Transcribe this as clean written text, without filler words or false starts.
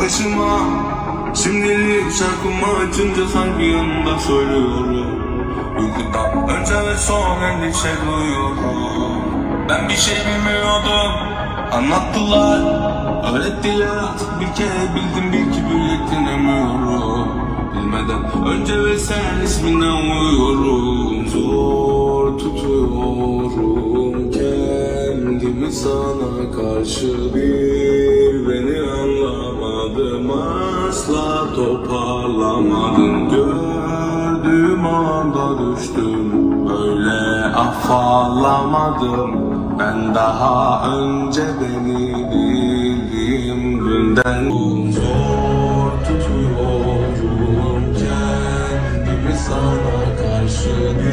başıma. Şimdilik şarkımı açınca sanki yanında söylüyorum. Uykudan önce ve son endişe duyuyorum. Ben bir şey bilmiyordum, anlattılar, öğrettiler, artık bir kere bildim, bil ki birliktenemiyorum. Bilmeden önce ve sen isminden uyuyorum. Zor tutuyorum kendimi sana karşı, bir beni anlamadım, asla toparlamadım. Gördüğüm anda düştüm, böyle afallamadım. Ben daha önce beni bildiğim günden zor tutuyorum kendimi sana karşı.